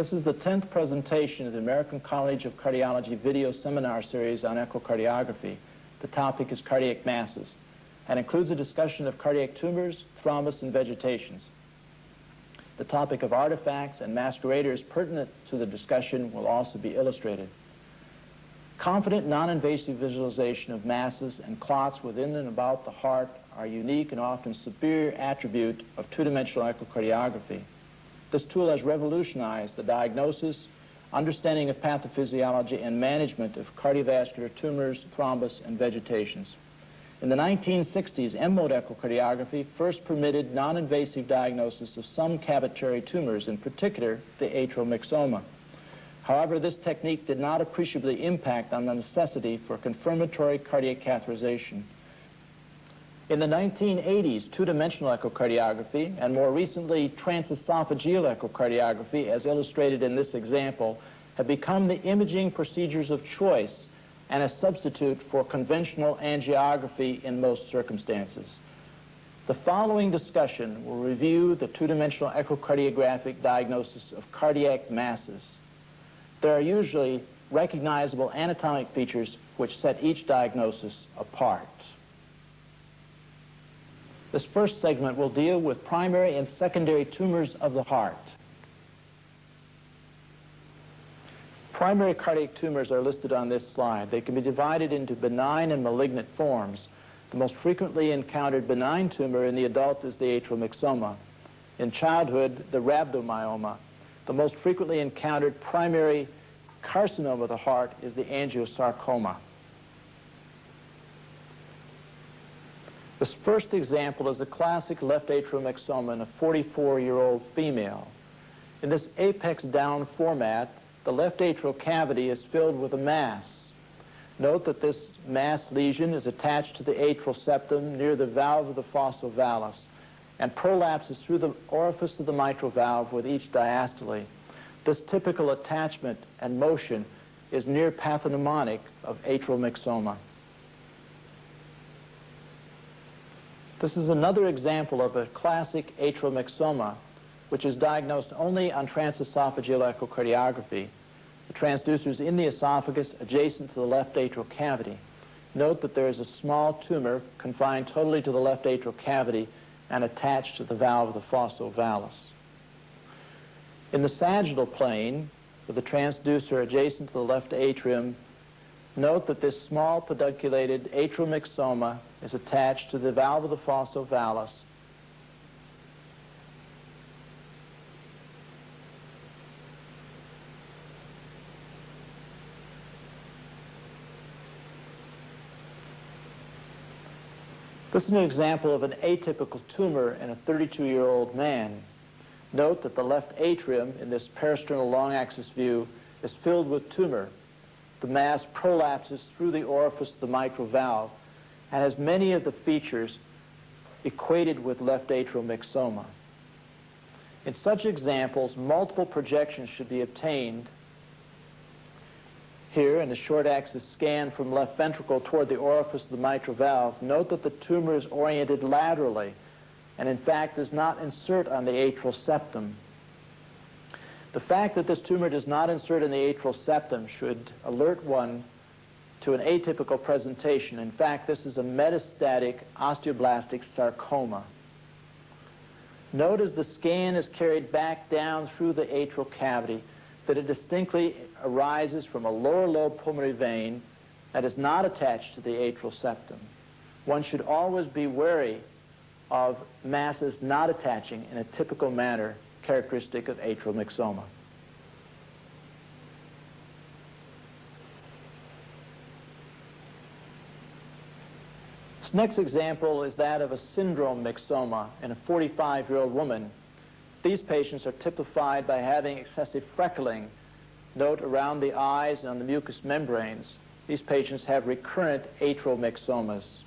This is the 10th presentation of the American College of Cardiology video seminar series on echocardiography. The topic is cardiac masses and includes a discussion of cardiac tumors, thrombus, and vegetations. The topic of artifacts and masqueraders pertinent to the discussion will also be illustrated. Confident, non-invasive visualization of masses and clots within and about the heart are a unique and often superior attribute of two-dimensional echocardiography. This tool has revolutionized the diagnosis, understanding of pathophysiology, and management of cardiovascular tumors, thrombus, and vegetations. In the 1960s, M-mode echocardiography first permitted non-invasive diagnosis of some cavitary tumors, in particular the atrial myxoma. However, this technique did not appreciably impact on the necessity for confirmatory cardiac catheterization. In the 1980s, two-dimensional echocardiography, and more recently transesophageal echocardiography, as illustrated in this example, have become the imaging procedures of choice and a substitute for conventional angiography in most circumstances. The following discussion will review the two-dimensional echocardiographic diagnosis of cardiac masses. There are usually recognizable anatomic features which set each diagnosis apart. This first segment will deal with primary and secondary tumors of the heart. Primary cardiac tumors are listed on this slide. They can be divided into benign and malignant forms. The most frequently encountered benign tumor in the adult is the atrial myxoma. In childhood, the rhabdomyoma. The most frequently encountered primary carcinoma of the heart is the angiosarcoma. This first example is a classic left atrial myxoma in a 44-year-old female. In this apex down format, the left atrial cavity is filled with a mass. Note that this mass lesion is attached to the atrial septum near the valve of the fossa ovalis and prolapses through the orifice of the mitral valve with each diastole. This typical attachment and motion is near pathognomonic of atrial myxoma. This is another example of a classic atrial myxoma, which is diagnosed only on transesophageal echocardiography. The transducer is in the esophagus adjacent to the left atrial cavity. Note that there is a small tumor confined totally to the left atrial cavity and attached to the valve of the fossa ovalis. In the sagittal plane, with the transducer adjacent to the left atrium, note that this small pedunculated atrial myxoma is attached to the valve of the fossa ovalis. This is an example of an atypical tumor in a 32-year-old man. Note that the left atrium in this peristernal long-axis view is filled with tumor. The mass prolapses through the orifice of the mitral valve and has many of the features equated with left atrial myxoma. In such examples, multiple projections should be obtained. Here, in the short axis scan from left ventricle toward the orifice of the mitral valve, note that the tumor is oriented laterally and in fact does not insert on the atrial septum. The fact that this tumor does not insert in the atrial septum should alert one to an atypical presentation. In fact, this is a metastatic osteoblastic sarcoma. Note as the scan is carried back down through the atrial cavity that it distinctly arises from a lower lobe pulmonary vein that is not attached to the atrial septum. One should always be wary of masses not attaching in a typical manner characteristic of atrial myxoma. This next example is that of a syndrome myxoma in a 45-year-old woman. These patients are typified by having excessive freckling, note around the eyes and on the mucous membranes. These patients have recurrent atrial myxomas.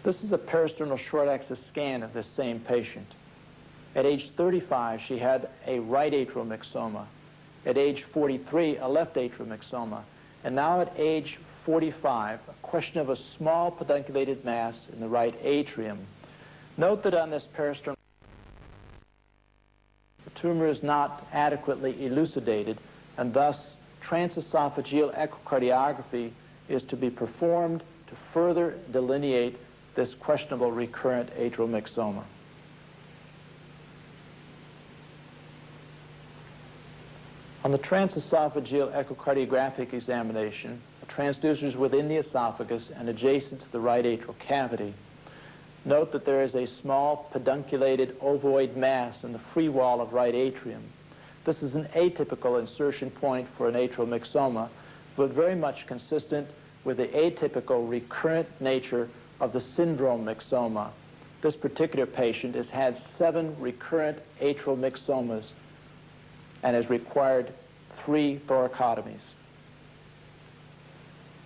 This is a peristernal short-axis scan of this same patient. At age 35, she had a right atrial myxoma. At age 43, a left atrial myxoma. And now at age 45, a question of a small pedunculated mass in the right atrium. Note that on this peristernal tumor is not adequately elucidated, and thus transesophageal echocardiography is to be performed to further delineate this questionable recurrent atrial myxoma. On the transesophageal echocardiographic examination, the transducer is within the esophagus and adjacent to the right atrial cavity. Note that there is a small pedunculated ovoid mass in the free wall of right atrium. This is an atypical insertion point for an atrial myxoma, but very much consistent with the atypical recurrent nature of the syndrome myxoma. This particular patient has had 7 recurrent atrial myxomas and has required 3 thoracotomies.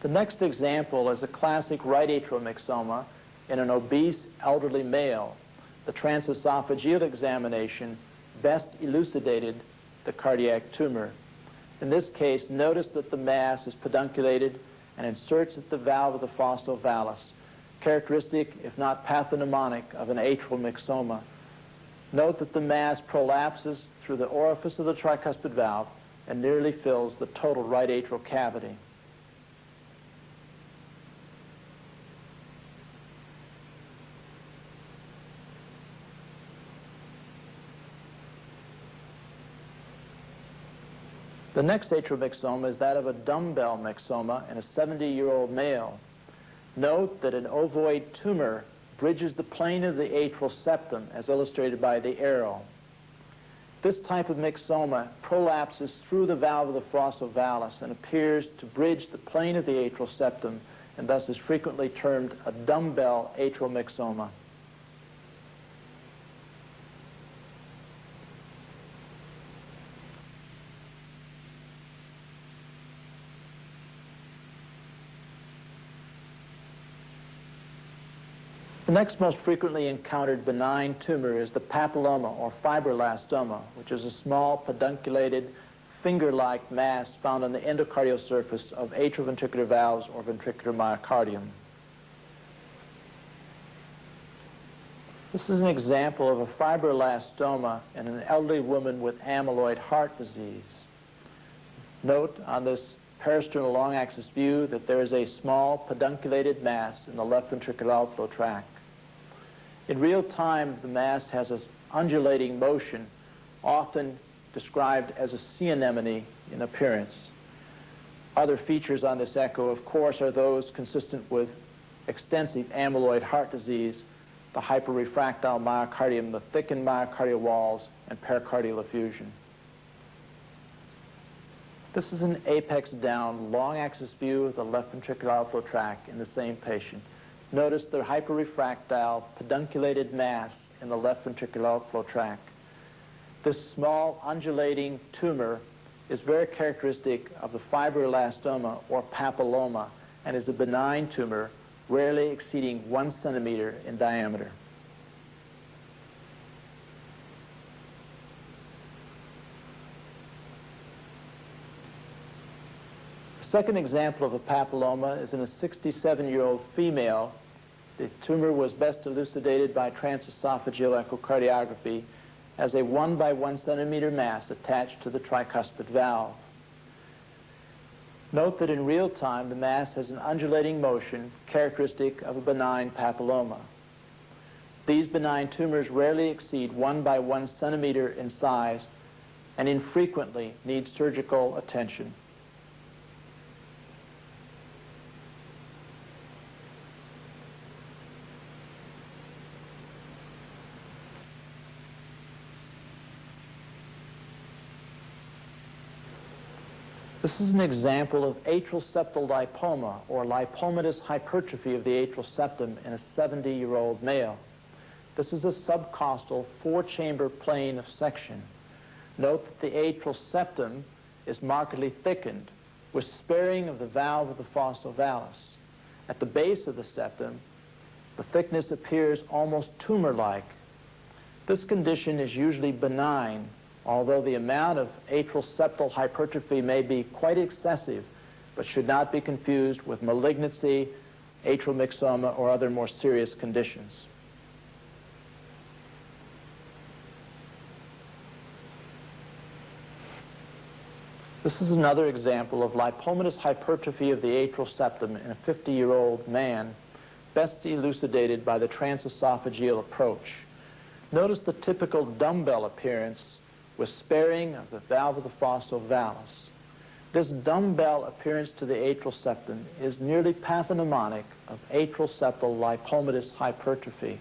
The next example is a classic right atrial myxoma in an obese elderly male. The transesophageal examination best elucidated the cardiac tumor. In this case, notice that the mass is pedunculated and inserts at the valve of the fossa ovalis, characteristic, if not pathognomonic, of an atrial myxoma. Note that the mass prolapses through the orifice of the tricuspid valve and nearly fills the total right atrial cavity. The next atrial myxoma is that of a dumbbell myxoma in a 70-year-old male. Note that an ovoid tumor bridges the plane of the atrial septum, as illustrated by the arrow. This type of myxoma prolapses through the valve of the fossa ovalis and appears to bridge the plane of the atrial septum, and thus is frequently termed a dumbbell atrial myxoma. The next most frequently encountered benign tumor is the papilloma or fibroelastoma, which is a small pedunculated finger-like mass found on the endocardial surface of atrioventricular valves or ventricular myocardium. This is an example of a fibroelastoma in an elderly woman with amyloid heart disease. Note on this parasternal long-axis view that there is a small pedunculated mass in the left ventricular outflow tract. In real time, the mass has an undulating motion, often described as a sea anemone in appearance. Other features on this echo, of course, are those consistent with extensive amyloid heart disease, the hyperrefractile myocardium, the thickened myocardial walls, and pericardial effusion. This is an apex-down, long-axis view of the left ventricular outflow tract in the same patient. Notice the hyperrefractile pedunculated mass in the left ventricular outflow tract. This small undulating tumor is very characteristic of the fibroelastoma or papilloma and is a benign tumor, rarely exceeding 1 centimeter in diameter. The second example of a papilloma is in a 67-year-old female. The tumor was best elucidated by transesophageal echocardiography as a 1 by 1 centimeter mass attached to the tricuspid valve. Note that in real time, the mass has an undulating motion characteristic of a benign papilloma. These benign tumors rarely exceed 1 by 1 centimeter in size and infrequently need surgical attention. This is an example of atrial septal lipoma, or lipomatous hypertrophy of the atrial septum in a 70-year-old male. This is a subcostal 4-chamber plane of section. Note that the atrial septum is markedly thickened with sparing of the valve of the fossa ovalis. At the base of the septum, the thickness appears almost tumor-like. This condition is usually benign, although the amount of atrial septal hypertrophy may be quite excessive, but should not be confused with malignancy, atrial myxoma, or other more serious conditions. This is another example of lipomatous hypertrophy of the atrial septum in a 50-year-old man, best elucidated by the transesophageal approach. Notice the typical dumbbell appearance with sparing of the valve of the fossa ovalis. This dumbbell appearance to the atrial septum is nearly pathognomonic of atrial septal lipomatous hypertrophy.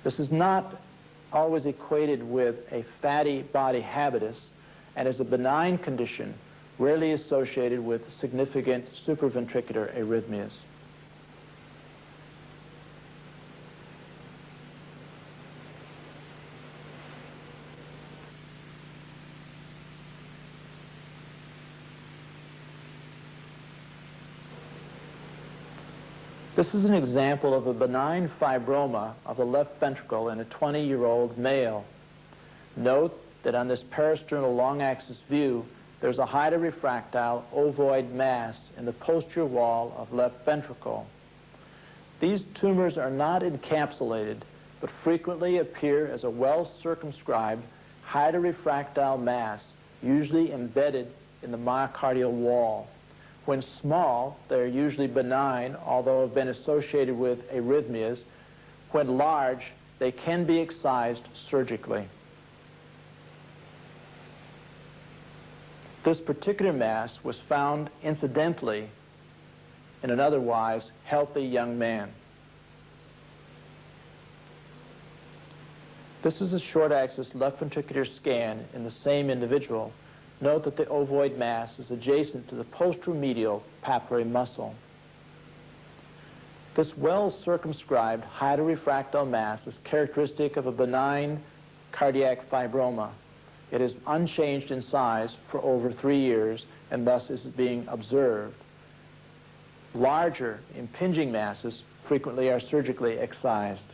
This is not always equated with a fatty body habitus and is a benign condition rarely associated with significant supraventricular arrhythmias. This is an example of a benign fibroma of the left ventricle in a 20-year-old male. Note that on this parasternal long-axis view, there's a hyperefractile ovoid mass in the posterior wall of left ventricle. These tumors are not encapsulated, but frequently appear as a well-circumscribed hyperefractile mass, usually embedded in the myocardial wall. When small, they're usually benign, although have been associated with arrhythmias. When large, they can be excised surgically. This particular mass was found incidentally in an otherwise healthy young man. This is a short-axis left ventricular scan in the same individual. Note that the ovoid mass is adjacent to the posteromedial papillary muscle. This well-circumscribed hyperefractile mass is characteristic of a benign cardiac fibroma. It is unchanged in size for over 3 years and thus is being observed. Larger, impinging masses frequently are surgically excised.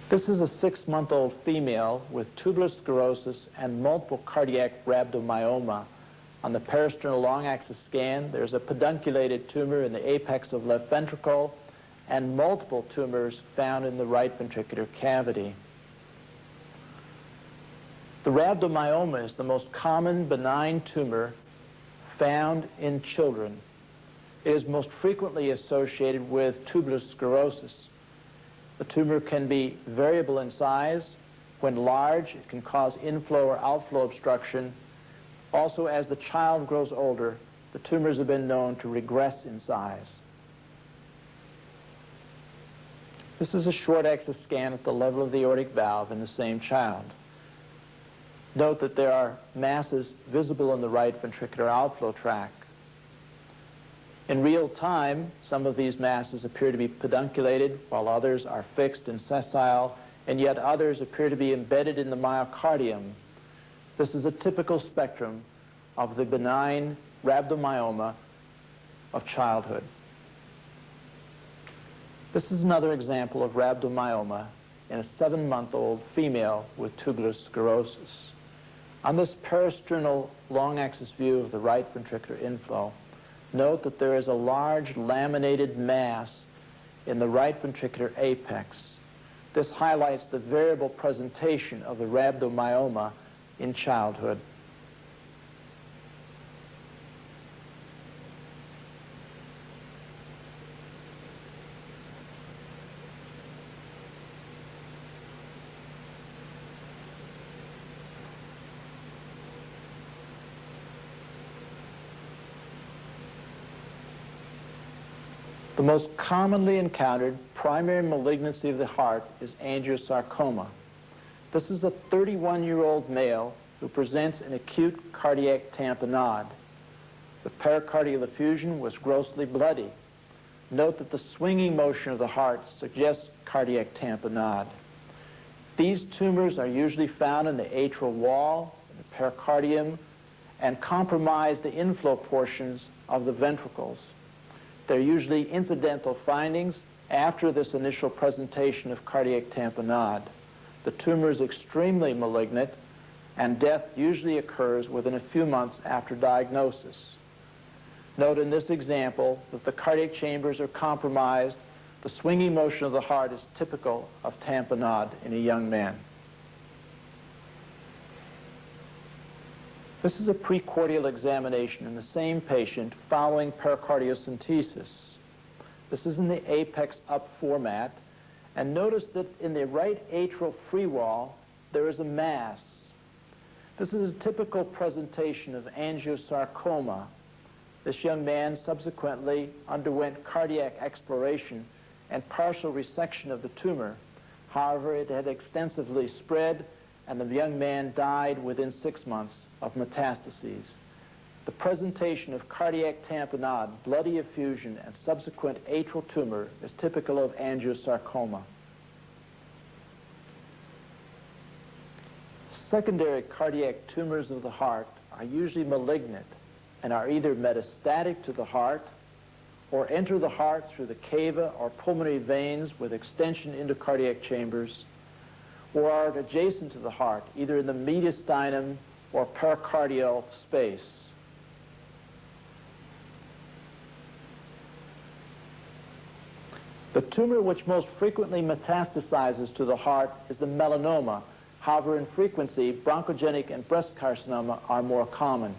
This is a 6-month-old female with tubular sclerosis and multiple cardiac rhabdomyoma. On the parasternal long-axis scan, there's a pedunculated tumor in the apex of left ventricle and multiple tumors found in the right ventricular cavity. The rhabdomyoma is the most common benign tumor found in children. It is most frequently associated with tubular sclerosis. The tumor can be variable in size. When large, it can cause inflow or outflow obstruction. Also, as the child grows older, the tumors have been known to regress in size. This is a short-axis scan at the level of the aortic valve in the same child. Note that there are masses visible in the right ventricular outflow tract. In real time, some of these masses appear to be pedunculated, while others are fixed and sessile, and yet others appear to be embedded in the myocardium. This is a typical spectrum of the benign rhabdomyoma of childhood. This is another example of rhabdomyoma in a 7-month-old female with tubular sclerosis. On this parasternal long-axis view of the right ventricular inflow, note that there is a large laminated mass in the right ventricular apex. This highlights the variable presentation of the rhabdomyoma in childhood. The most commonly encountered primary malignancy of the heart is angiosarcoma. This is a 31-year-old male who presents an acute cardiac tamponade. The pericardial effusion was grossly bloody. Note that the swinging motion of the heart suggests cardiac tamponade. These tumors are usually found in the atrial wall, in the pericardium, and compromise the inflow portions of the ventricles. They're usually incidental findings after this initial presentation of cardiac tamponade. The tumor is extremely malignant, and death usually occurs within a few months after diagnosis. Note in this example that the cardiac chambers are compromised. The swinging motion of the heart is typical of tamponade in a young man. This is a precordial examination in the same patient following pericardiocentesis. This is in the apex up format. And notice that in the right atrial free wall, there is a mass. This is a typical presentation of angiosarcoma. This young man subsequently underwent cardiac exploration and partial resection of the tumor. However, it had extensively spread, and the young man died within 6 months of metastases. The presentation of cardiac tamponade, bloody effusion, and subsequent atrial tumor is typical of angiosarcoma. Secondary cardiac tumors of the heart are usually malignant and are either metastatic to the heart or enter the heart through the cava or pulmonary veins with extension into cardiac chambers, or are adjacent to the heart, either in the mediastinum or pericardial space. The tumor which most frequently metastasizes to the heart is the melanoma. However, in frequency, bronchogenic and breast carcinoma are more common.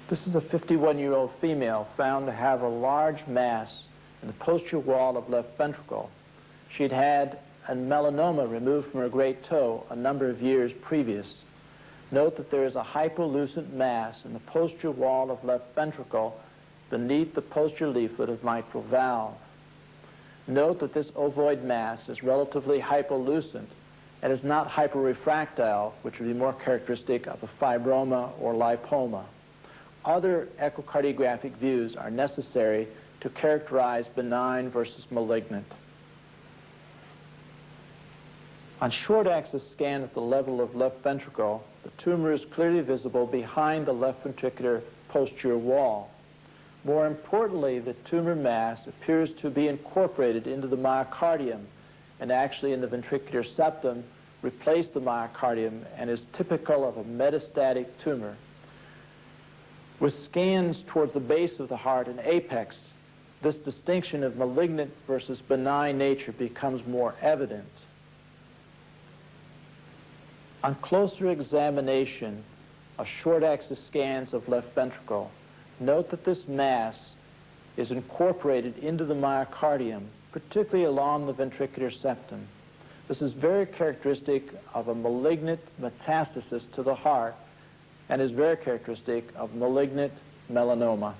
This is a 51-year-old female found to have a large mass in the posterior wall of left ventricle. She'd had a melanoma removed from her great toe a number of years previous. Note that there is a hypolucent mass in the posterior wall of left ventricle beneath the posterior leaflet of mitral valve. Note that this ovoid mass is relatively hypolucent and is not hyperrefractile, which would be more characteristic of a fibroma or lipoma. Other echocardiographic views are necessary to characterize benign versus malignant. On short-axis scan at the level of left ventricle, the tumor is clearly visible behind the left ventricular posterior wall. More importantly, the tumor mass appears to be incorporated into the myocardium and actually in the ventricular septum replaced the myocardium and is typical of a metastatic tumor. With scans towards the base of the heart and apex, this distinction of malignant versus benign nature becomes more evident. On closer examination of short-axis scans of left ventricle, note that this mass is incorporated into the myocardium, particularly along the ventricular septum. This is very characteristic of a malignant metastasis to the heart and is very characteristic of malignant melanoma.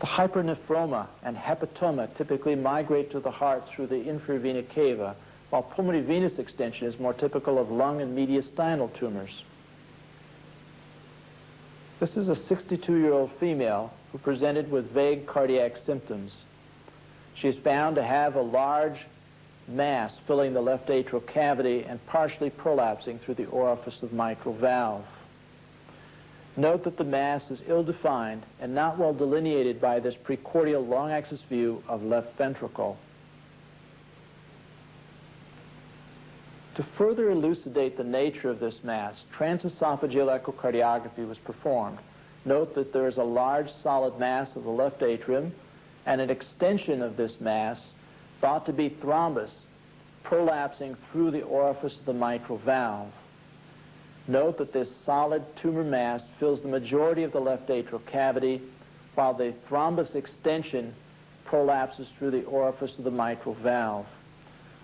The hypernephroma and hepatoma typically migrate to the heart through the inferior vena cava, while pulmonary venous extension is more typical of lung and mediastinal tumors. This is a 62-year-old female who presented with vague cardiac symptoms. She is found to have a large mass filling the left atrial cavity and partially prolapsing through the orifice of mitral valve. Note that the mass is ill-defined and not well delineated by this precordial long-axis view of left ventricle. To further elucidate the nature of this mass, transesophageal echocardiography was performed. Note that there is a large solid mass of the left atrium and an extension of this mass thought to be thrombus prolapsing through the orifice of the mitral valve. Note that this solid tumor mass fills the majority of the left atrial cavity, while the thrombus extension prolapses through the orifice of the mitral valve.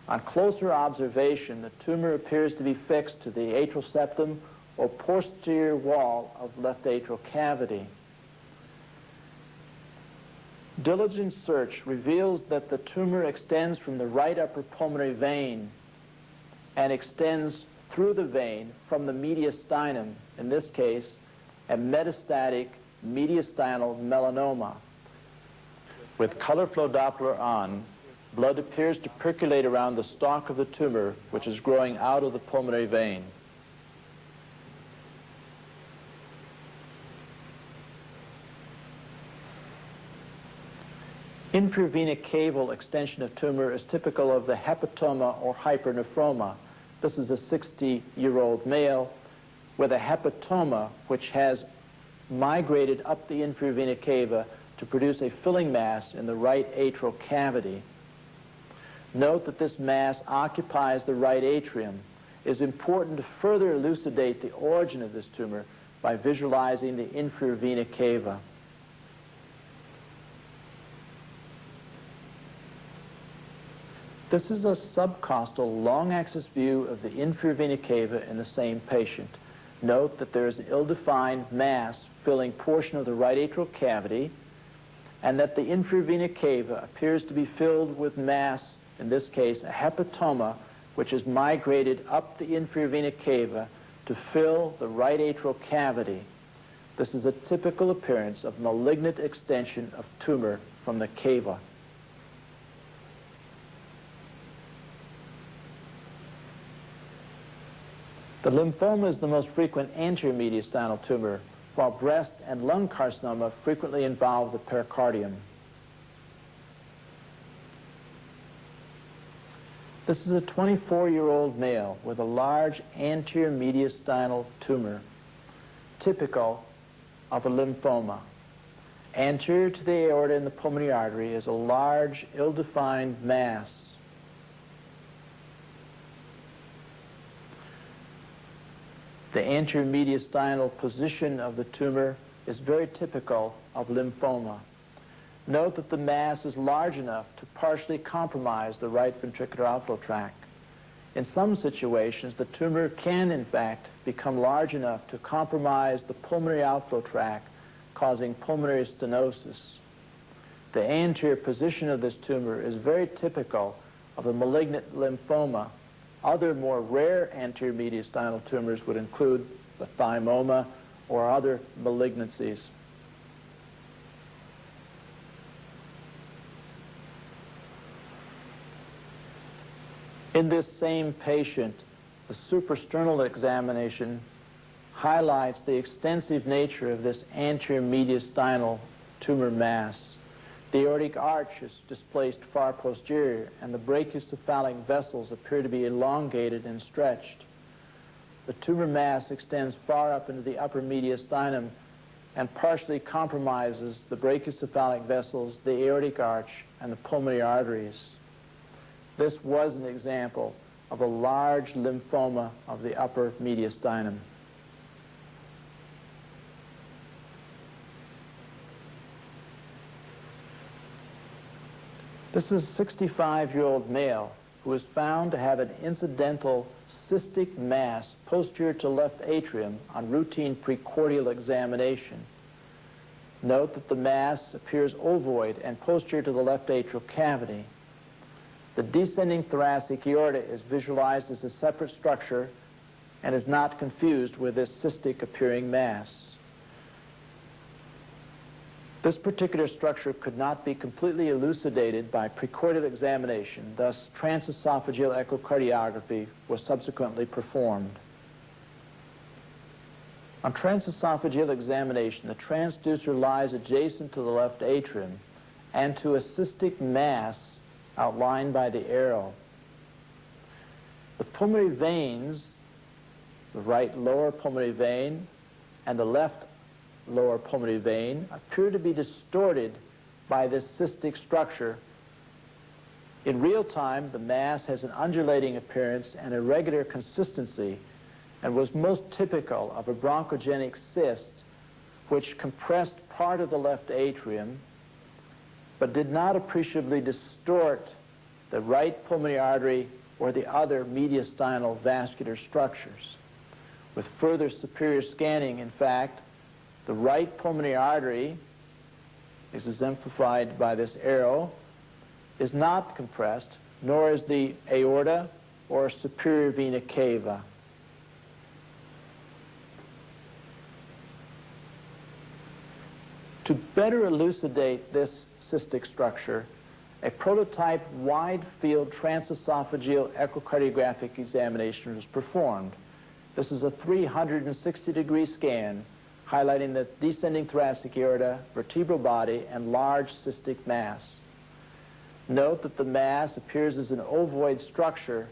On closer observation, the tumor appears to be fixed to the atrial septum or posterior wall of left atrial cavity. Diligent search reveals that the tumor extends from the right upper pulmonary vein and extends through the vein from the mediastinum, in this case, a metastatic mediastinal melanoma. With color flow Doppler on, blood appears to percolate around the stalk of the tumor, which is growing out of the pulmonary vein. Infravena caval extension of tumor is typical of the hepatoma or hypernephroma. This is a 60-year-old male with a hepatoma which has migrated up the infravena cava to produce a filling mass in the right atrial cavity. Note that this mass occupies the right atrium. It is important to further elucidate the origin of this tumor by visualizing the infravena cava. This is a subcostal long-axis view of the infravena cava in the same patient. Note that there is an ill-defined mass filling portion of the right atrial cavity, and that the infravena cava appears to be filled with mass, in this case a hepatoma, which has migrated up the infravena cava to fill the right atrial cavity. This is a typical appearance of malignant extension of tumor from the cava. The lymphoma is the most frequent anterior mediastinal tumor, while breast and lung carcinoma frequently involve the pericardium. This is a 24-year-old male with a large anterior mediastinal tumor, typical of a lymphoma. Anterior to the aorta and the pulmonary artery is a large, ill-defined mass. The anterior mediastinal position of the tumor is very typical of lymphoma. Note that the mass is large enough to partially compromise the right ventricular outflow tract. In some situations, the tumor can, in fact, become large enough to compromise the pulmonary outflow tract, causing pulmonary stenosis. The anterior position of this tumor is very typical of a malignant lymphoma. Other more rare anterior mediastinal tumors would include the thymoma or other malignancies. In this same patient, the suprasternal examination highlights the extensive nature of this anterior mediastinal tumor mass. The aortic arch is displaced far posterior, and the brachiocephalic vessels appear to be elongated and stretched. The tumor mass extends far up into the upper mediastinum and partially compromises the brachiocephalic vessels, the aortic arch, and the pulmonary arteries. This was an example of a large lymphoma of the upper mediastinum. This is a 65-year-old male who was found to have an incidental cystic mass posterior to left atrium on routine precordial examination. Note that the mass appears ovoid and posterior to the left atrial cavity. The descending thoracic aorta is visualized as a separate structure and is not confused with this cystic appearing mass. This particular structure could not be completely elucidated by precordial examination, thus transesophageal echocardiography was subsequently performed. On transesophageal examination, the transducer lies adjacent to the left atrium and to a cystic mass outlined by the arrow. The pulmonary veins, the right lower pulmonary vein and the left lower pulmonary vein, appear to be distorted by this cystic structure. In real time, the mass has an undulating appearance and irregular consistency and was most typical of a bronchogenic cyst which compressed part of the left atrium but did not appreciably distort the right pulmonary artery or the other mediastinal vascular structures. With further superior scanning, in fact, the right pulmonary artery, is exemplified by this arrow, is not compressed, nor is the aorta or superior vena cava. To better elucidate this cystic structure, a prototype wide-field transesophageal echocardiographic examination was performed. This is a 360-degree scan highlighting the descending thoracic aorta, vertebral body, and large cystic mass. Note that the mass appears as an ovoid structure.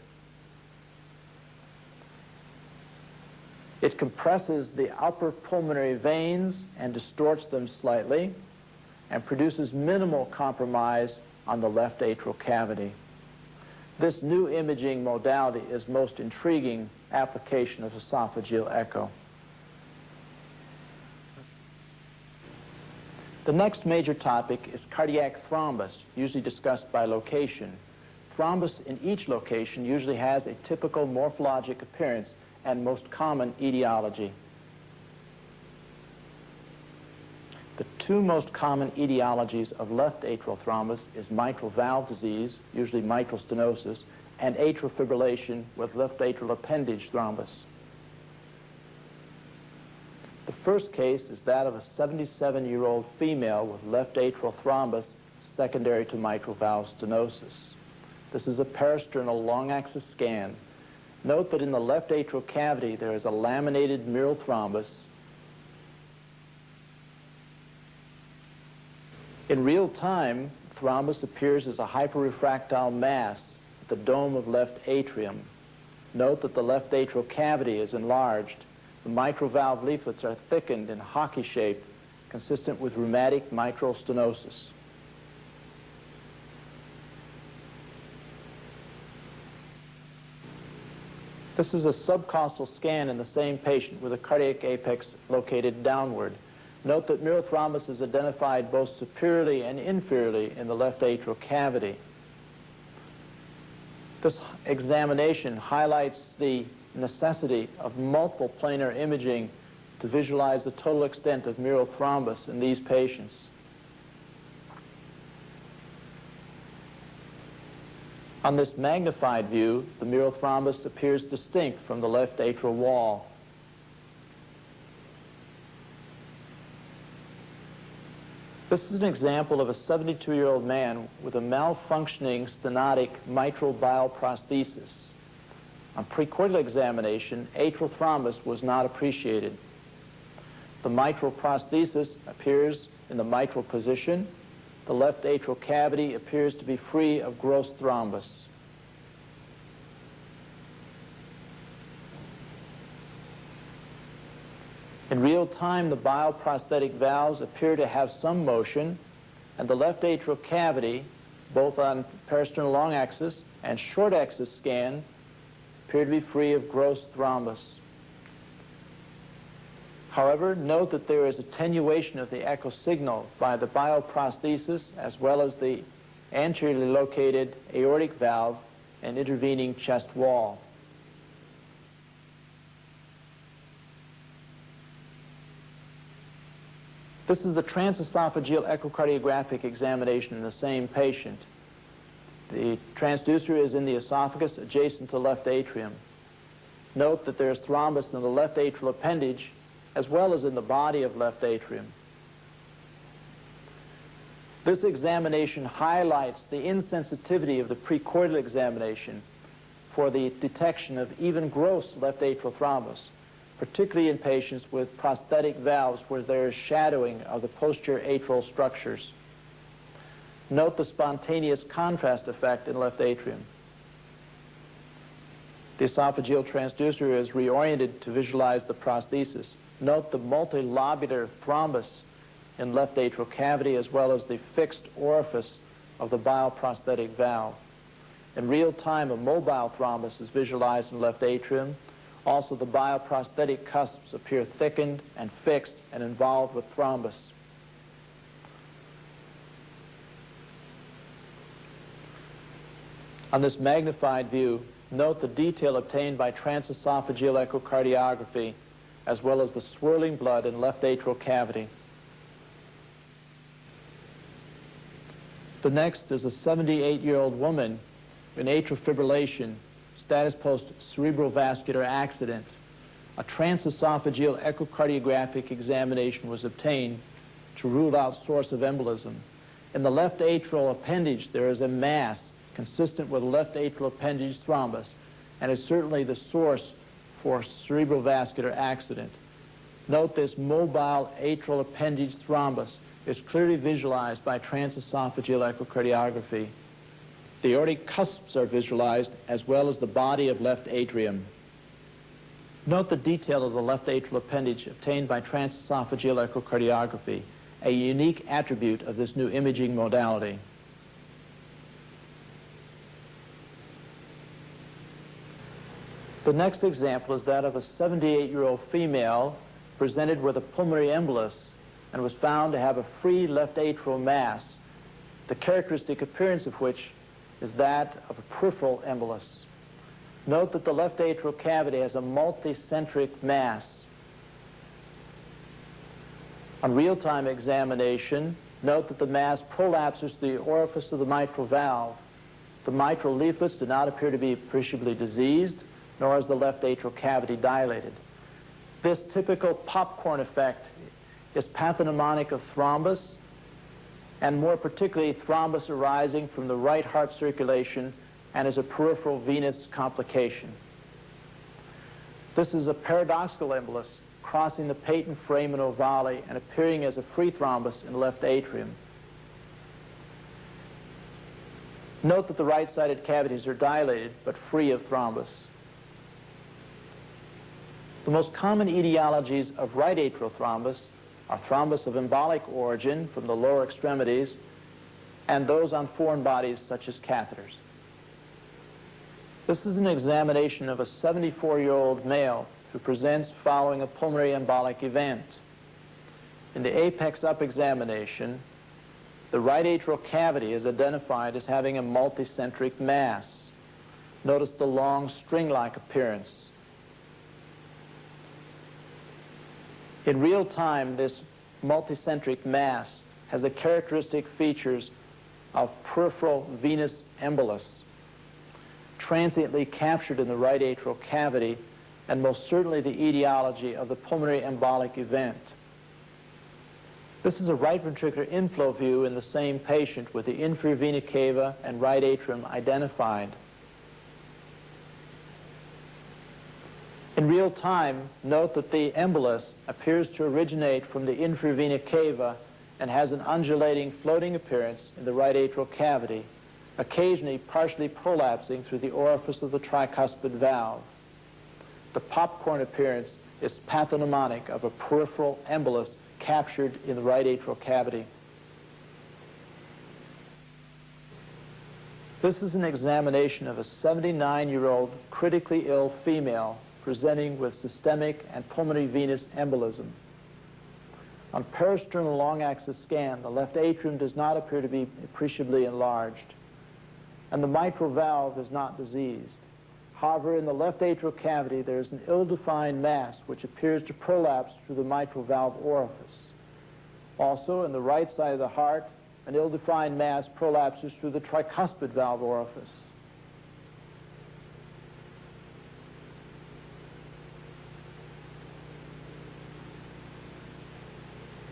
It compresses the upper pulmonary veins and distorts them slightly and produces minimal compromise on the left atrial cavity. This new imaging modality is most intriguing application of esophageal echo. The next major topic is cardiac thrombus, usually discussed by location. Thrombus in each location usually has a typical morphologic appearance and most common etiology. The two most common etiologies of left atrial thrombus is mitral valve disease, usually mitral stenosis, and atrial fibrillation with left atrial appendage thrombus. The first case is that of a 77-year-old female with left atrial thrombus secondary to mitral valve stenosis. This is a parasternal long-axis scan. Note that in the left atrial cavity there is a laminated mural thrombus. In real time, thrombus appears as a hyperrefractile mass at the dome of left atrium. Note that the left atrial cavity is enlarged. The mitral valve leaflets are thickened and hockey-shaped, consistent with rheumatic mitral stenosis. This is a subcostal scan in the same patient with a cardiac apex located downward. Note that mural thrombus is identified both superiorly and inferiorly in the left atrial cavity. This examination highlights the necessity of multiple planar imaging to visualize the total extent of mural thrombus in these patients. On this magnified view, the mural thrombus appears distinct from the left atrial wall. This is an example of a 72-year-old man with a malfunctioning stenotic mitral bile prosthesis. On precordial examination, atrial thrombus was not appreciated. The mitral prosthesis appears in the mitral position. The left atrial cavity appears to be free of gross thrombus. In real time, the bioprosthetic valves appear to have some motion, and the left atrial cavity, both on parasternal long axis and short axis scan, appear to be free of gross thrombus. However, note that there is attenuation of the echo signal by the bioprosthesis as well as the anteriorly located aortic valve and intervening chest wall. This is the transesophageal echocardiographic examination in the same patient. The transducer is in the esophagus adjacent to left atrium. Note that there is thrombus in the left atrial appendage as well as in the body of left atrium. This examination highlights the insensitivity of the precordial examination for the detection of even gross left atrial thrombus, particularly in patients with prosthetic valves where there is shadowing of the posterior atrial structures. Note the spontaneous contrast effect in left atrium. The esophageal transducer is reoriented to visualize the prosthesis. Note the multilobular thrombus in left atrial cavity as well as the fixed orifice of the bioprosthetic valve. In real time, a mobile thrombus is visualized in left atrium. Also, the bioprosthetic cusps appear thickened and fixed and involved with thrombus. On this magnified view, note the detail obtained by transesophageal echocardiography as well as the swirling blood in left atrial cavity. The next is a 78-year-old woman in atrial fibrillation, status post cerebrovascular accident. A transesophageal echocardiographic examination was obtained to rule out source of embolism. In the left atrial appendage, there is a mass consistent with left atrial appendage thrombus, and is certainly the source for cerebrovascular accident. Note this mobile atrial appendage thrombus is clearly visualized by transesophageal echocardiography. The aortic cusps are visualized, as well as the body of left atrium. Note the detail of the left atrial appendage obtained by transesophageal echocardiography, a unique attribute of this new imaging modality. The next example is that of a 78-year-old female presented with a pulmonary embolus and was found to have a free left atrial mass, the characteristic appearance of which is that of a peripheral embolus. Note that the left atrial cavity has a multicentric mass. On real-time examination, note that the mass prolapses the orifice of the mitral valve. The mitral leaflets do not appear to be appreciably diseased, nor is the left atrial cavity dilated. This typical popcorn effect is pathognomonic of thrombus, and more particularly thrombus arising from the right heart circulation and is a peripheral venous complication. This is a paradoxical embolus crossing the patent foramen ovale and appearing as a free thrombus in the left atrium. Note that the right-sided cavities are dilated but free of thrombus. The most common etiologies of right atrial thrombus are thrombus of embolic origin from the lower extremities and those on foreign bodies such as catheters. This is an examination of a 74-year-old male who presents following a pulmonary embolic event. In the apex up examination, the right atrial cavity is identified as having a multicentric mass. Notice the long string-like appearance. In real time, this multicentric mass has the characteristic features of peripheral venous embolus, transiently captured in the right atrial cavity, and most certainly the etiology of the pulmonary embolic event. This is a right ventricular inflow view in the same patient with the inferior vena cava and right atrium identified. In real time, note that the embolus appears to originate from the inferior vena cava and has an undulating floating appearance in the right atrial cavity, occasionally partially prolapsing through the orifice of the tricuspid valve. The popcorn appearance is pathognomonic of a peripheral embolus captured in the right atrial cavity. This is an examination of a 79-year-old critically ill female presenting with systemic and pulmonary venous embolism. On peristernal long-axis scan, the left atrium does not appear to be appreciably enlarged, and the mitral valve is not diseased. However, in the left atrial cavity, there is an ill-defined mass which appears to prolapse through the mitral valve orifice. Also, in the right side of the heart, an ill-defined mass prolapses through the tricuspid valve orifice.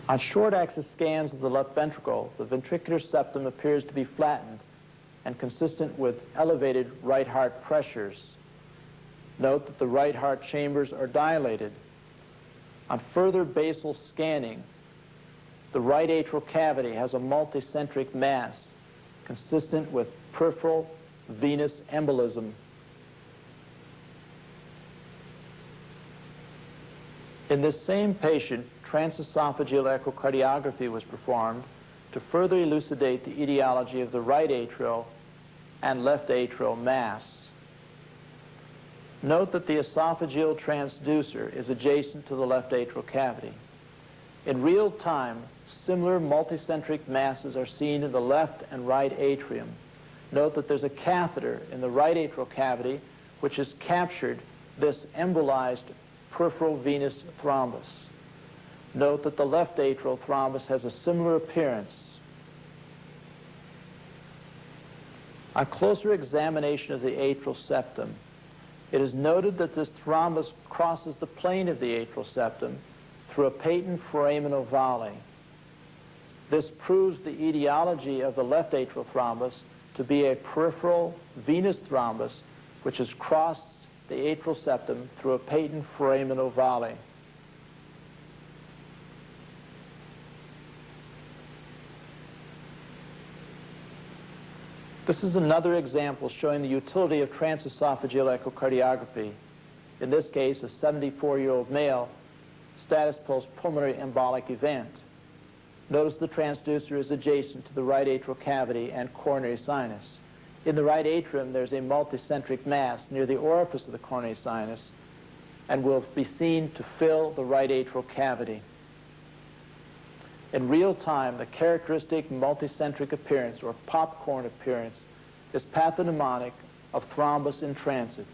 On short-axis scans of the left ventricle, the ventricular septum appears to be flattened and consistent with elevated right heart pressures. Note that the right heart chambers are dilated. On further basal scanning, the right atrial cavity has a multicentric mass consistent with peripheral venous embolism. In this same patient, transesophageal echocardiography was performed to further elucidate the etiology of the right atrial and left atrial mass. Note that the esophageal transducer is adjacent to the left atrial cavity. In real time, similar multicentric masses are seen in the left and right atrium. Note that there's a catheter in the right atrial cavity which has captured this embolized peripheral venous thrombus. Note that the left atrial thrombus has a similar appearance. On closer examination of the atrial septum, it is noted that this thrombus crosses the plane of the atrial septum through a patent foramen ovale. This proves the etiology of the left atrial thrombus to be a peripheral venous thrombus which has crossed the atrial septum through a patent foramen ovale. This is another example showing the utility of transesophageal echocardiography. In this case, a 74-year-old male, status post-pulmonary embolic event. Notice the transducer is adjacent to the right atrial cavity and coronary sinus. In the right atrium, there's a multicentric mass near the orifice of the coronary sinus and will be seen to fill the right atrial cavity. In real time, the characteristic multicentric appearance or popcorn appearance is pathognomonic of thrombus in transit.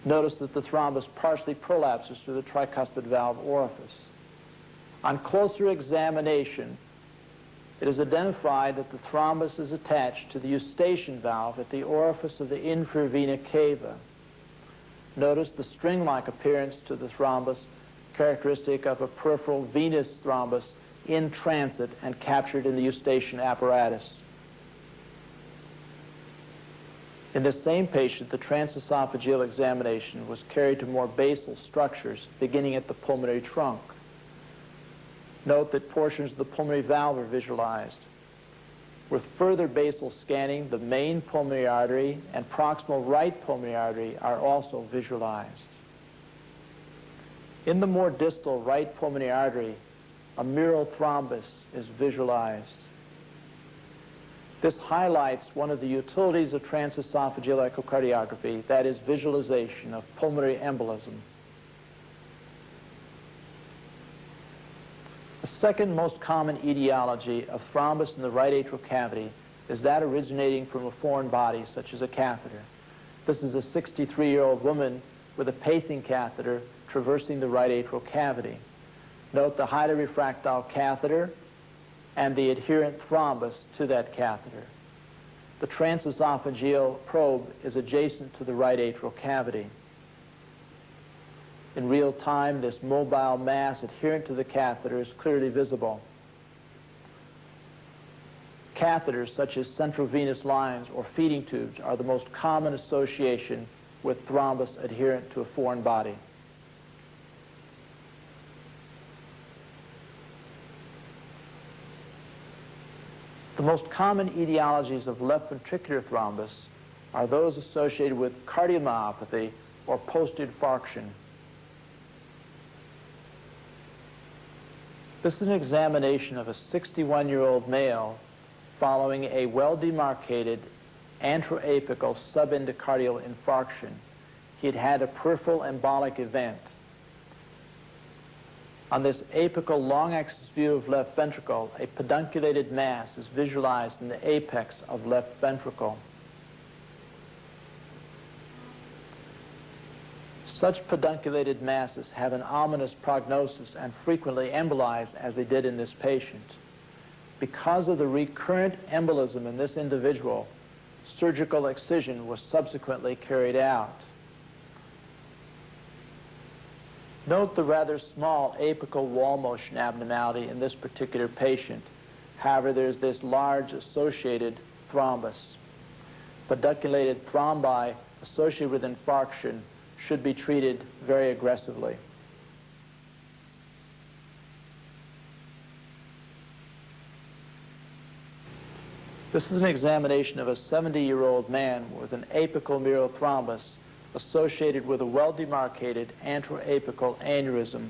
Notice that the thrombus partially prolapses through the tricuspid valve orifice. On closer examination, it is identified that the thrombus is attached to the eustachian valve at the orifice of the inferior vena cava. Notice the string-like appearance to the thrombus, characteristic of a peripheral venous thrombus in transit and captured in the eustachian apparatus. In this same patient, the transesophageal examination was carried to more basal structures beginning at the pulmonary trunk. Note that portions of the pulmonary valve are visualized. With further basal scanning, the main pulmonary artery and proximal right pulmonary artery are also visualized. In the more distal right pulmonary artery, a mural thrombus is visualized. This highlights one of the utilities of transesophageal echocardiography, that is visualization of pulmonary embolism. The second most common etiology of thrombus in the right atrial cavity is that originating from a foreign body, such as a catheter. This is a 63-year-old woman with a pacing catheter traversing the right atrial cavity. Note the highly refractile catheter and the adherent thrombus to that catheter. The transesophageal probe is adjacent to the right atrial cavity. In real time, this mobile mass adherent to the catheter is clearly visible. Catheters such as central venous lines or feeding tubes are the most common association with thrombus adherent to a foreign body. The most common etiologies of left ventricular thrombus are those associated with cardiomyopathy or post-infarction. This is an examination of a 61-year-old male following a well-demarcated anteroapical subendocardial infarction. He had had a peripheral embolic event. On this apical long-axis view of left ventricle, a pedunculated mass is visualized in the apex of left ventricle. Such pedunculated masses have an ominous prognosis and frequently embolize as they did in this patient. Because of the recurrent embolism in this individual, surgical excision was subsequently carried out. Note the rather small apical wall motion abnormality in this particular patient. However, there's this large associated thrombus. Pedunculated thrombi associated with infarction should be treated very aggressively. This is an examination of a 70-year-old man with an apical mural thrombus associated with a well-demarcated anteroapical aneurysm.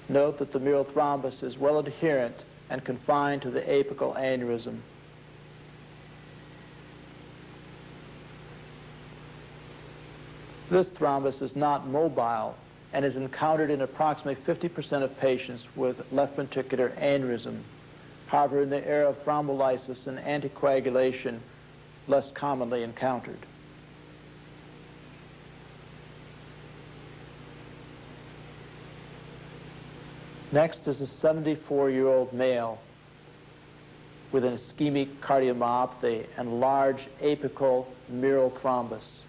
Note that the mural thrombus is well adherent and confined to the apical aneurysm. This thrombus is not mobile and is encountered in approximately 50% of patients with left ventricular aneurysm. However, in the era of thrombolysis and anticoagulation, less commonly encountered. Next is a 74-year-old male with an ischemic cardiomyopathy and large apical mural thrombus.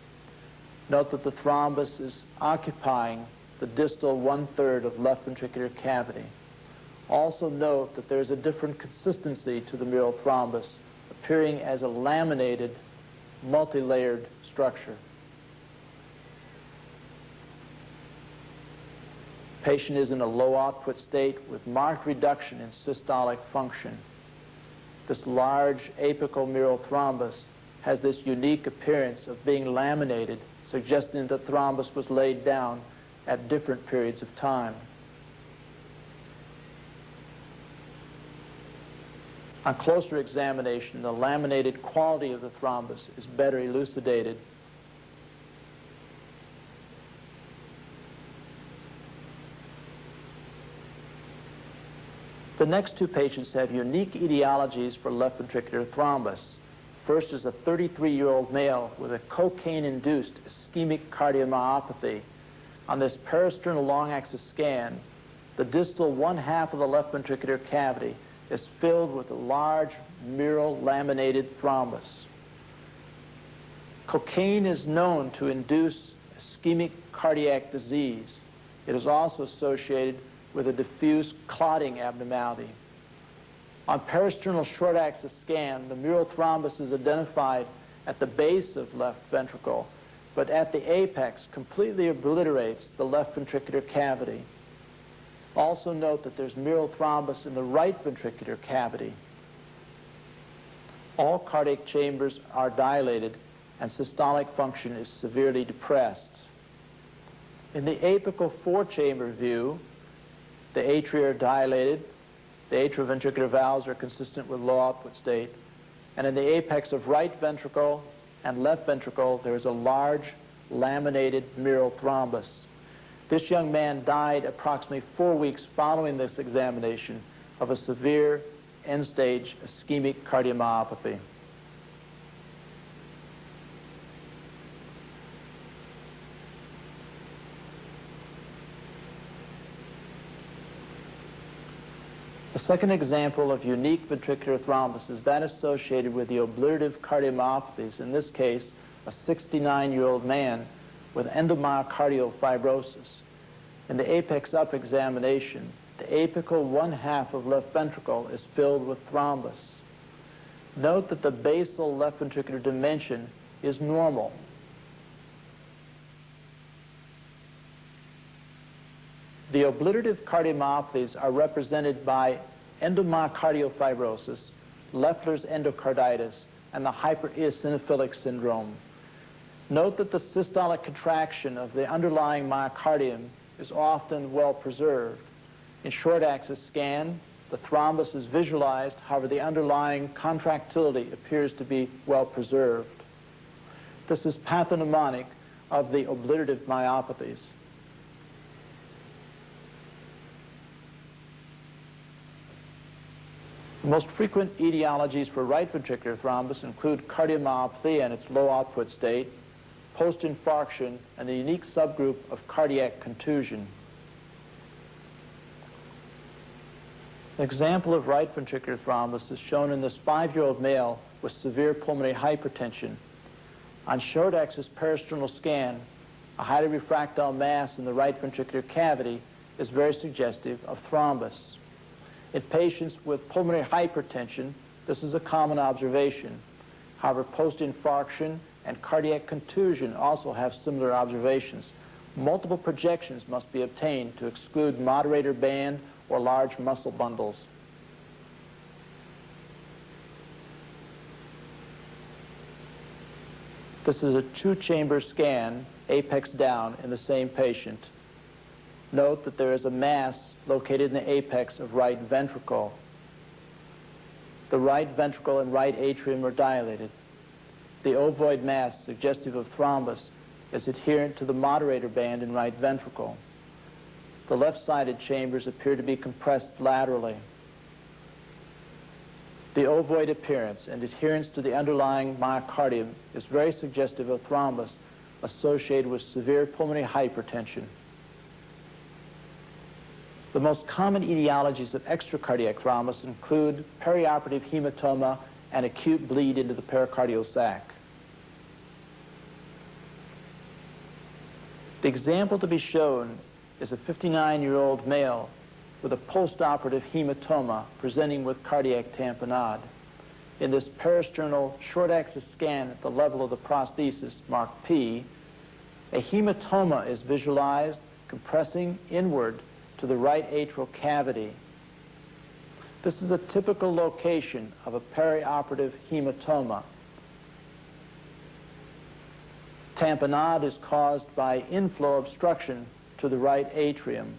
Note that the thrombus is occupying the distal one-third of left ventricular cavity. Also note that there is a different consistency to the mural thrombus, appearing as a laminated, multi-layered structure. Patient is in a low output state with marked reduction in systolic function. This large apical mural thrombus has this unique appearance of being laminated, suggesting that the thrombus was laid down at different periods of time. On closer examination, the laminated quality of the thrombus is better elucidated. The next two patients have unique etiologies for left ventricular thrombus. First is a 33-year-old male with a cocaine-induced ischemic cardiomyopathy. On this parasternal long-axis scan, the distal one-half of the left ventricular cavity is filled with a large mural laminated thrombus. Cocaine is known to induce ischemic cardiac disease. It is also associated with a diffuse clotting abnormality. On parasternal short-axis scan, the mural thrombus is identified at the base of left ventricle, but at the apex completely obliterates the left ventricular cavity. Also note that there's mural thrombus in the right ventricular cavity. All cardiac chambers are dilated and systolic function is severely depressed. In the apical four-chamber view, the atria are dilated, the atrioventricular valves are consistent with low output state, and in the apex of right ventricle and left ventricle, there is a large laminated mural thrombus. This young man died approximately 4 weeks following this examination of a severe end-stage ischemic cardiomyopathy. The second example of unique ventricular thrombus is that associated with the obliterative cardiomyopathies, in this case, a 69-year-old man with endomyocardial fibrosis. In the apex up examination, the apical one-half of left ventricle is filled with thrombus. Note that the basal left ventricular dimension is normal. The obliterative cardiomyopathies are represented by endomyocardial fibrosis, Leffler's endocarditis, and the hypereosinophilic syndrome. Note that the systolic contraction of the underlying myocardium is often well preserved. In short-axis scan, the thrombus is visualized, however, the underlying contractility appears to be well preserved. This is pathognomonic of the obliterative myopathies. The most frequent etiologies for right ventricular thrombus include cardiomyopathy and its low output state, post-infarction, and the unique subgroup of cardiac contusion. An example of right ventricular thrombus is shown in this 5-year-old male with severe pulmonary hypertension. On short-axis parasternal scan, a highly refractile mass in the right ventricular cavity is very suggestive of thrombus. In patients with pulmonary hypertension, this is a common observation. However, post-infarction and cardiac contusion also have similar observations. Multiple projections must be obtained to exclude moderator band or large muscle bundles. This is a 2-chamber scan, apex down, in the same patient. Note that there is a mass located in the apex of right ventricle. The right ventricle and right atrium are dilated. The ovoid mass, suggestive of thrombus, is adherent to the moderator band in right ventricle. The left-sided chambers appear to be compressed laterally. The ovoid appearance and adherence to the underlying myocardium is very suggestive of thrombus associated with severe pulmonary hypertension. The most common etiologies of extracardiac thrombus include perioperative hematoma and acute bleed into the pericardial sac. The example to be shown is a 59-year-old male with a postoperative hematoma presenting with cardiac tamponade. In this parasternal short-axis scan at the level of the prosthesis, marked P, a hematoma is visualized compressing inward to the right atrial cavity. This is a typical location of a perioperative hematoma. Tamponade is caused by inflow obstruction to the right atrium.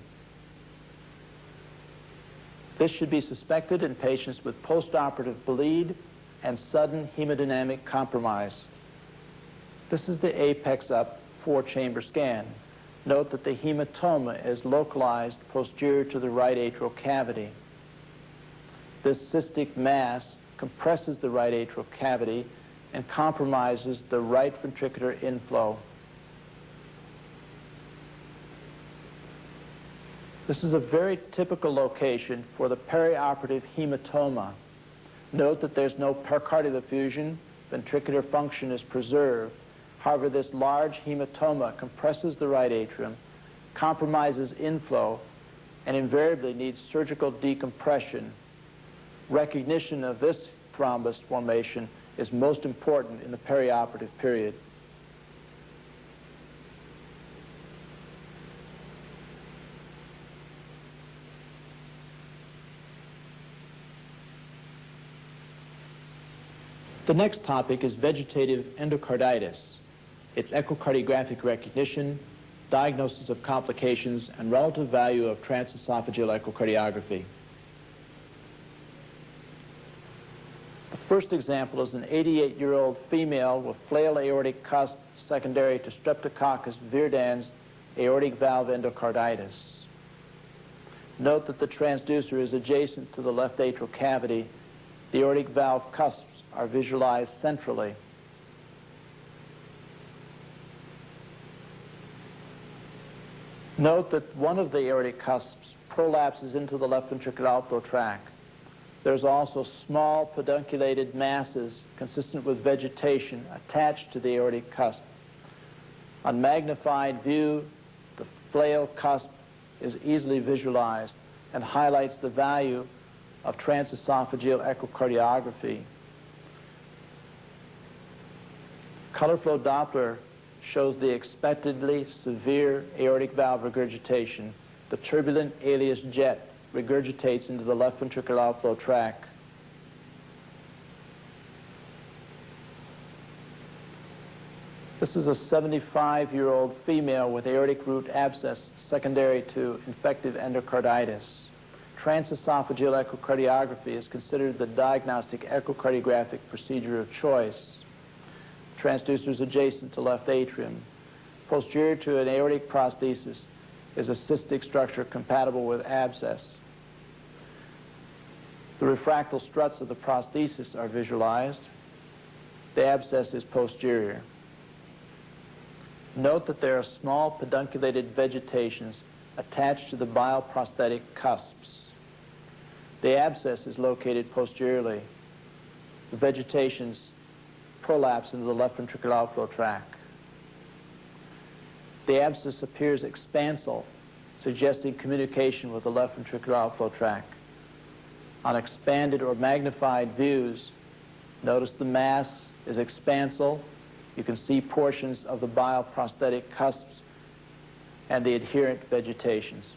This should be suspected in patients with postoperative bleed and sudden hemodynamic compromise. This is the apex up 4-chamber scan. Note that the hematoma is localized posterior to the right atrial cavity. This cystic mass compresses the right atrial cavity and compromises the right ventricular inflow. This is a very typical location for the perioperative hematoma. Note that there's no pericardial effusion, ventricular function is preserved. However, this large hematoma compresses the right atrium, compromises inflow, and invariably needs surgical decompression. Recognition of this thrombus formation is most important in the perioperative period. The next topic is vegetative endocarditis, its echocardiographic recognition, diagnosis of complications, and relative value of transesophageal echocardiography. The first example is an 88-year-old female with flail aortic cusp secondary to Streptococcus viridans aortic valve endocarditis. Note that the transducer is adjacent to the left atrial cavity. The aortic valve cusps are visualized centrally. Note that one of the aortic cusps prolapses into the left ventricular outflow tract. There's also small pedunculated masses consistent with vegetation attached to the aortic cusp. On magnified view, the flail cusp is easily visualized and highlights the value of transesophageal echocardiography. Color flow Doppler shows the expectedly severe aortic valve regurgitation. The turbulent alias jet regurgitates into the left ventricular outflow tract. This is a 75-year-old female with aortic root abscess secondary to infective endocarditis. Transesophageal echocardiography is considered the diagnostic echocardiographic procedure of choice. Transducer is adjacent to left atrium. Posterior to an aortic prosthesis is a cystic structure compatible with abscess. The refractal struts of the prosthesis are visualized. The abscess is posterior. Note that there are small pedunculated vegetations attached to the bioprosthetic cusps. The abscess is located posteriorly. The vegetations prolapse into the left ventricular outflow tract. The abscess appears expansile, suggesting communication with the left ventricular outflow tract. On expanded or magnified views, notice the mass is expansile. You can see portions of the bioprosthetic cusps and the adherent vegetations.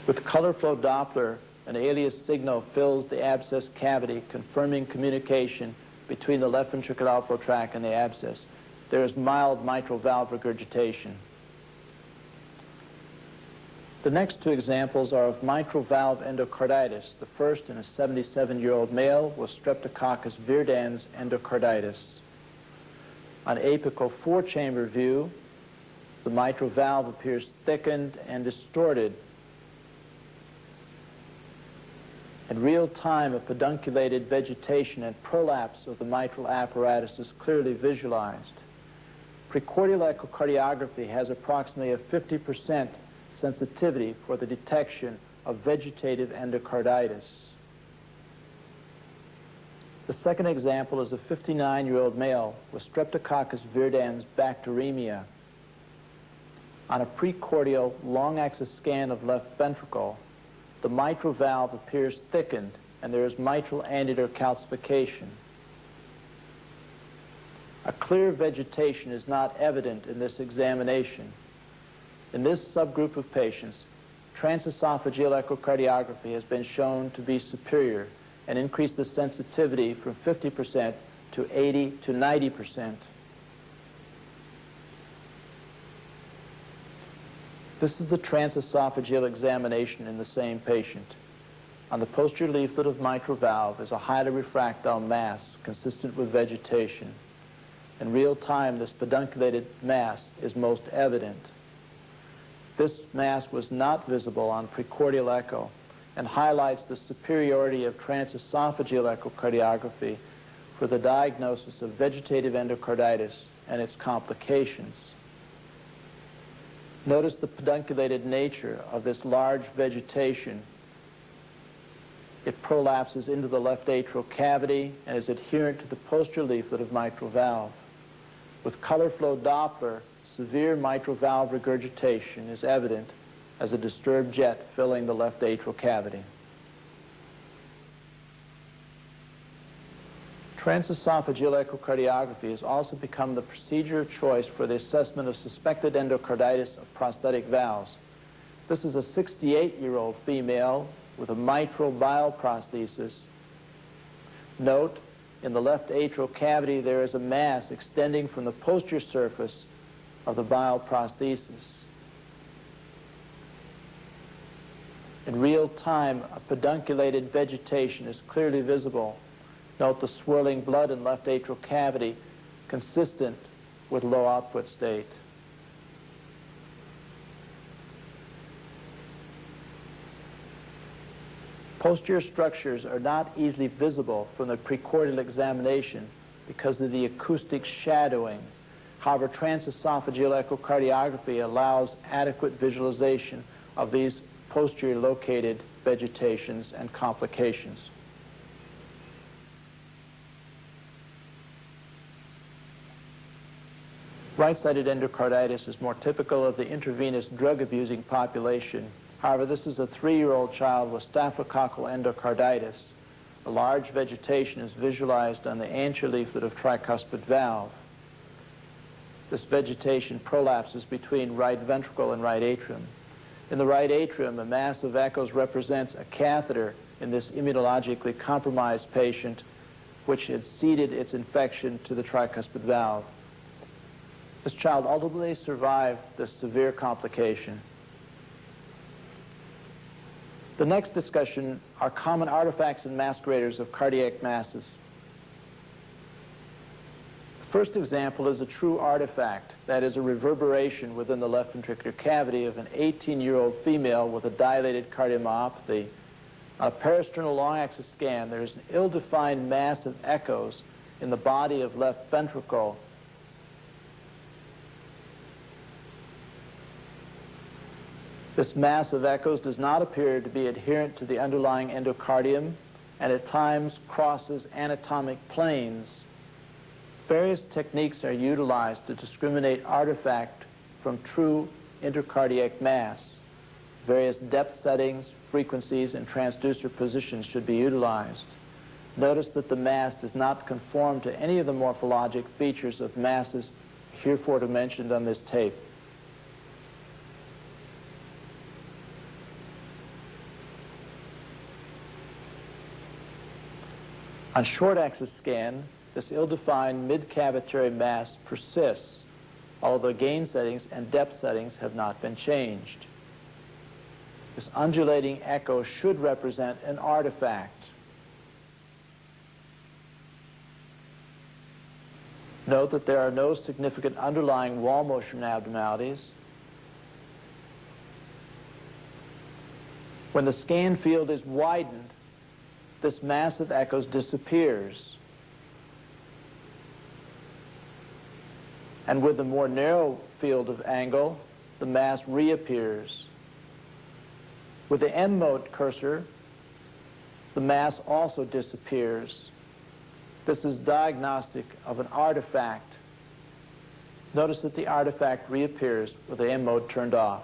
With color flow Doppler, an alias signal fills the abscess cavity, confirming communication between the left ventricular outflow tract and the abscess. There is mild mitral valve regurgitation. The next two examples are of mitral valve endocarditis, the first in a 77-year-old male with Streptococcus viridans endocarditis. On apical 4-chamber view, the mitral valve appears thickened and distorted. In real time, a pedunculated vegetation and prolapse of the mitral apparatus is clearly visualized. Precordial echocardiography has approximately a 50% sensitivity for the detection of vegetative endocarditis. The second example is a 59-year-old male with Streptococcus viridans bacteremia. On a precordial long-axis scan of left ventricle, the mitral valve appears thickened and there is mitral annular calcification. A clear vegetation is not evident in this examination. In this subgroup of patients, transesophageal echocardiography has been shown to be superior and increase the sensitivity from 50% to 80 to 90%. This is the transesophageal examination in the same patient. On the posterior leaflet of mitral valve is a highly refractile mass consistent with vegetation. In real time, this pedunculated mass is most evident. This mass was not visible on precordial echo and highlights the superiority of transesophageal echocardiography for the diagnosis of vegetative endocarditis and its complications. Notice the pedunculated nature of this large vegetation. It prolapses into the left atrial cavity and is adherent to the posterior leaflet of mitral valve. With color flow Doppler, severe mitral valve regurgitation is evident as a disturbed jet filling the left atrial cavity. Transesophageal echocardiography has also become the procedure of choice for the assessment of suspected endocarditis of prosthetic valves. This is a 68-year-old female with a mitral bile prosthesis. Note, in the left atrial cavity there is a mass extending from the posterior surface of the bile prosthesis. In real time, a pedunculated vegetation is clearly visible. Note the swirling blood in left atrial cavity consistent with low output state. Posterior structures are not easily visible from the precordial examination because of the acoustic shadowing. However, transesophageal echocardiography allows adequate visualization of these posterior located vegetations and complications. Right-sided endocarditis is more typical of the intravenous drug-abusing population. However, this is a 3-year-old child with staphylococcal endocarditis. A large vegetation is visualized on the anterior leaflet of tricuspid valve. This vegetation prolapses between right ventricle and right atrium. In the right atrium, a mass of echoes represents a catheter in this immunologically compromised patient, which had seeded its infection to the tricuspid valve. This child ultimately survived this severe complication. The next discussion are common artifacts and masqueraders of cardiac masses. The first example is a true artifact, that is a reverberation within the left ventricular cavity of an 18-year-old female with a dilated cardiomyopathy. On a parasternal long-axis scan, there is an ill-defined mass of echoes in the body of left ventricle. This mass of echoes does not appear to be adherent to the underlying endocardium and at times crosses anatomic planes. Various techniques are utilized to discriminate artifact from true intercardiac mass. Various depth settings, frequencies, and transducer positions should be utilized. Notice that the mass does not conform to any of the morphologic features of masses heretofore mentioned on this tape. On short-axis scan, this ill-defined mid-cavitary mass persists, although gain settings and depth settings have not been changed. This undulating echo should represent an artifact. Note that there are no significant underlying wall motion abnormalities. When the scan field is widened, this mass of echoes disappears. And with the more narrow field of angle, the mass reappears. With the end mode cursor, the mass also disappears. This is diagnostic of an artifact. Notice that the artifact reappears with the end mode turned off.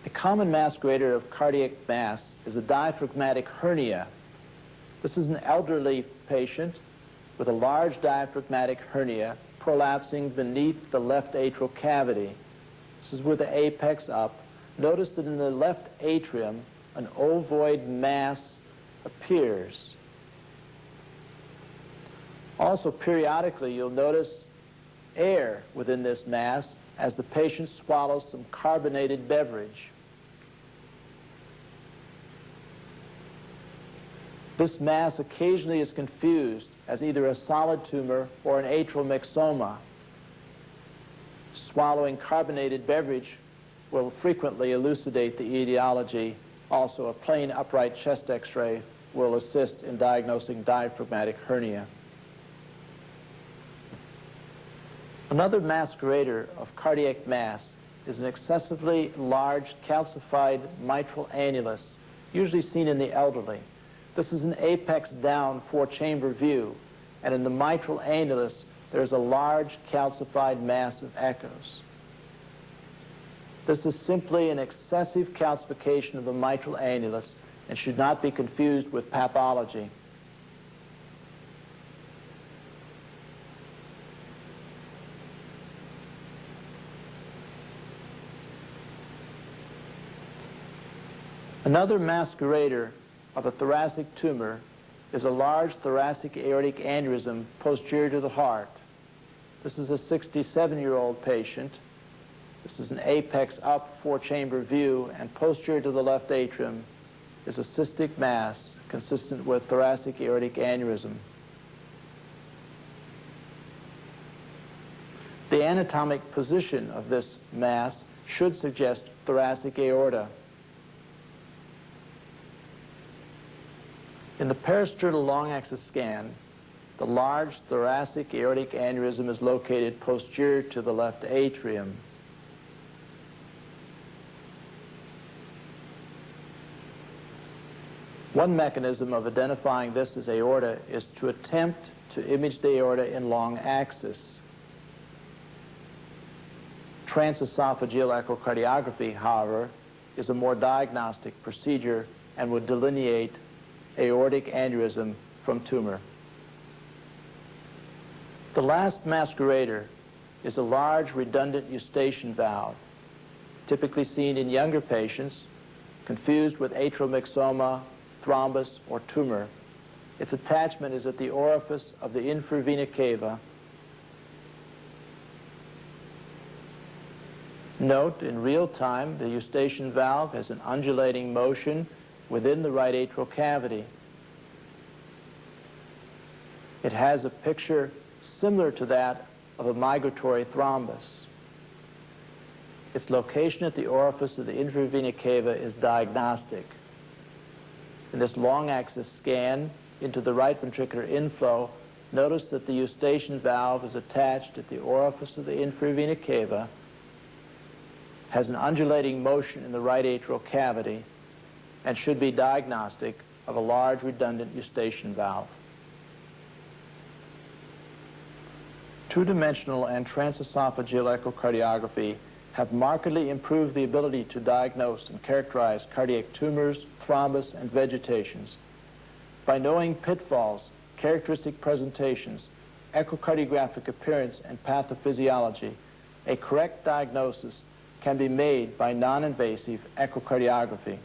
A common masquerader of cardiac mass is a diaphragmatic hernia. This is an elderly patient with a large diaphragmatic hernia prolapsing beneath the left atrial cavity. This is with the apex up. Notice that in the left atrium, an ovoid mass appears. Also, periodically, you'll notice air within this mass as the patient swallows some carbonated beverage. This mass occasionally is confused as either a solid tumor or an atrial myxoma. Swallowing carbonated beverage will frequently elucidate the etiology. Also, a plain upright chest X-ray will assist in diagnosing diaphragmatic hernia. Another masquerader of cardiac mass is an excessively large calcified mitral annulus, usually seen in the elderly. This is an apex down four-chamber view, and in the mitral annulus there's a large calcified mass of echoes. This is simply an excessive calcification of the mitral annulus and should not be confused with pathology. Another masquerader of a thoracic tumor is a large thoracic aortic aneurysm posterior to the heart. This is a 67-year-old patient. This is an apex up four-chamber view, and posterior to the left atrium is a cystic mass consistent with thoracic aortic aneurysm. The anatomic position of this mass should suggest thoracic aorta. In the parasternal long axis scan, the large thoracic aortic aneurysm is located posterior to the left atrium. One mechanism of identifying this as aorta is to attempt to image the aorta in long axis. Transesophageal echocardiography, however, is a more diagnostic procedure and would delineate aortic aneurysm from tumor. The last masquerader is a large redundant eustachian valve, typically seen in younger patients, confused with atrial myxoma, thrombus, or tumor. Its attachment is at the orifice of the infravena cava. Note, in real time, the eustachian valve has an undulating motion within the right atrial cavity. It has a picture similar to that of a migratory thrombus. Its location at the orifice of the infravena cava is diagnostic. In this long axis scan into the right ventricular inflow, notice that the eustachian valve is attached at the orifice of the infravena cava, has an undulating motion in the right atrial cavity, and should be diagnostic of a large redundant eustachian valve. Two-dimensional and transesophageal echocardiography have markedly improved the ability to diagnose and characterize cardiac tumors, thrombus, and vegetations. By knowing pitfalls, characteristic presentations, echocardiographic appearance, and pathophysiology, a correct diagnosis can be made by non-invasive echocardiography.